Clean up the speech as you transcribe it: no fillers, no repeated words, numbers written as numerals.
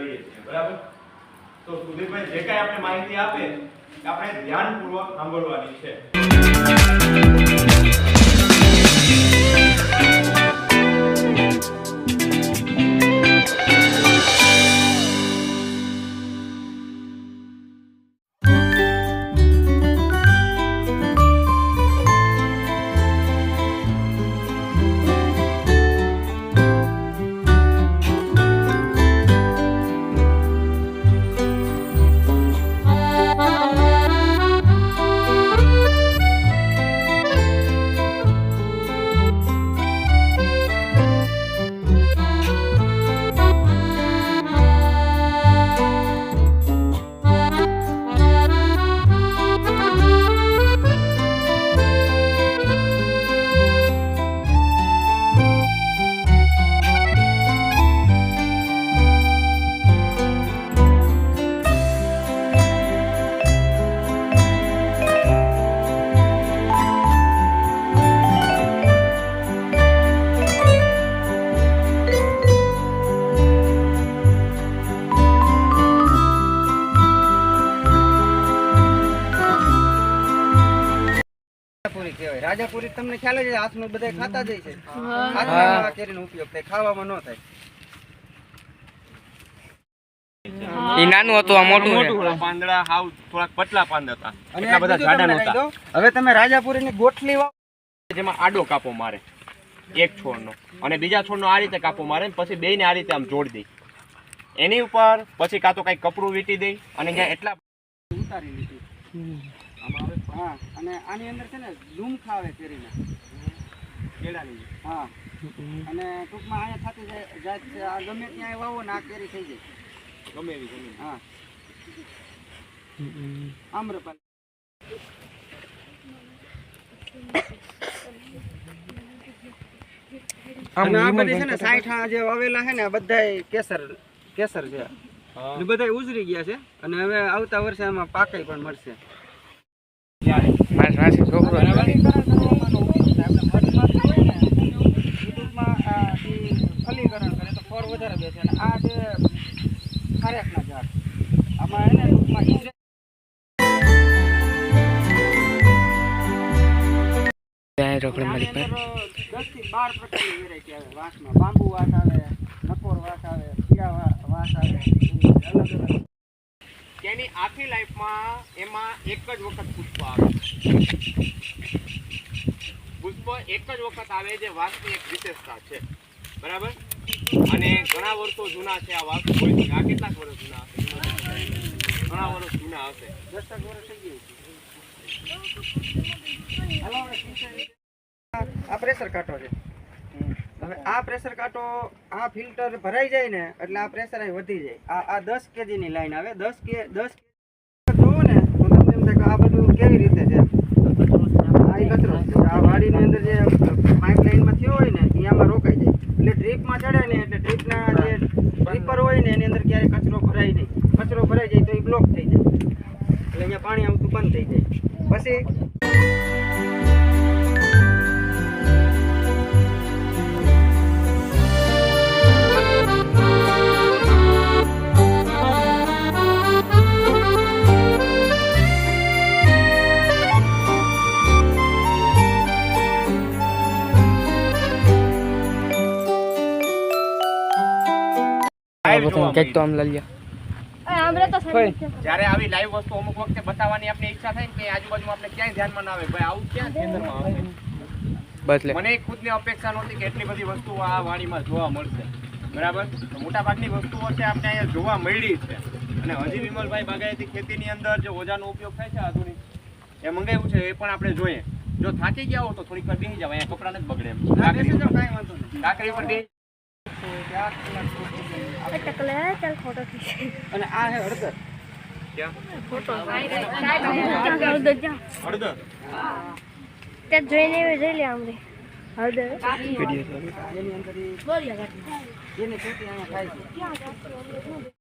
કરીએ છીએ બરાબર। તો સુધીરભાઈ જે કાંઈ આપણે માહિતી આપે આપણે ધ્યાનપૂર્વક સાંભળવાની છે। રાજાપુરી તમને ખ્યાલ જ હાથમાં બધા ખાતા જાય છે, હાથમાં કેરીનો ઉપયોગ થાય, ખાવામાં ન થાય। ઈ નાનું હતું આ મોટું પાંદડા હાવ થોડાક પતલા પાંદ હતા, એટલા બધા જાડા નહોતા। હવે તમે રાજાપુરીની ગોઠલી વાવો જેમાં આડો કાપો મારે એક છોડનો અને બીજા છોડનો આ રીતે કાપો મારે, પછી બેયને આ રીતે આમ જોડી દઈ, એની ઉપર પછી કાં તો કઈ કપડું વીટી દઈ અને ત્યાં એટલા ઉતારી લીધું। હા, અને આની અંદર છે ને ઝુમખા આવે કેરીના કેળાની। હા, અને ટૂંકમાં અહીંયા થતી જાય આ ગમે ત્યાં વાવો ને આ કેરી થઈ જાય ગમે એવી જમીન। હા, આમ્રપાલી આ બધી છે ને 60 જે વાવેલા છે ને આ બધા કેસર છે, બધા ઉજરી ગયા છે અને હવે આવતા વર્ષે આમાં પાકાઈ પણ મળશે। ફલીકરણ કરે તો ફળ વધારે બેસે અને આ જે ખારેકના ઝાડ આમાં એને ટૂંકમાં 10 થી 12 પ્રકારની વેરાયટી આવે વાંસમાં। બાંબુ વાંસ આવે, નકોર વાંસ આવે, પીળા વાંસ આવે, અલગ અલગ। તેની આખી લાઈફમાં એમાં એક જ વખત પુષ્પ આવે, પુષ્પ એક જ વખત આવે, જે વાંસની એક વિશેષતા છે બરાબર। અને ઘણા વર્ષો જૂના છે આ વાંસ, હોય શકે આ કેટલાક વર્ષ જૂના હશે, ઘણા વર્ષ જૂના હશે, 10 વર્ષ થઈ ગયું। આ પ્રેશર કાંટો છે। હવે આ પ્રેશર કાંટો આ ફિલ્ટર ભરાઈ જાય ને એટલે આ પ્રેશર વધી જાય। આ 10 kg ની લાઈન આવે, 10 જોવો ને તો તમને એમ થાય કે આ બધું કેવી રીતે છે। આ કચરો આ વાડીની અંદર જે પાઇપ લાઈનમાં થયો હોય ને એ આમાં રોકાઈ જાય, એટલે ડ્રીપમાં ચડે ને એટલે ડ્રીપના જે ડ્રીપર હોય ને એની અંદર ક્યારેય કચરો ભરાય નહીં, કચરો ભરાઈ જાય તો એ બ્લોક થઈ જાય, એટલે અહીંયા પાણી આવતું બંધ થઈ જાય। પછી જ્યારે આવી લાઈવ વસ્તુ અમુક વખતે બતાવવાની આપણી ઈચ્છા થાય ને કે આજુબાજુમાં આપણે ક્યાંય ધ્યાનમાં ના આવે, ભાઈ આવું ક્યાં કેન્દ્રમાં આવશે, મને ખુદને અપેક્ષા નહોતી કે એટલી બધી વસ્તુઓ આ વાડીમાં જોવા મળશે બરાબર। મોટા ભાગની વસ્તુઓ છે આપણે અહીંયા જોવા મળી છે અને હજી વિમલભાઈ બાગાયતી ખેતીની અંદર જે ઓજારનો ઉપયોગ થાય છે આધુનિક એ મંગાવ્યું છે એ પણ આપણે જોઈએ। જો થાકી ગયા હો તો થોડીક વાર બેસી જાવ, અહીંયા કપડાં નથી બગડે એમ, કાંઈ વાંધો નહીં, કાંકરી પર બેસી અને આ હે હળદર, હળદર ત્યાં જોઈને જોઈ લે આમ હળદર એની અંદર એને ખેતી અહીંયા થાય છે।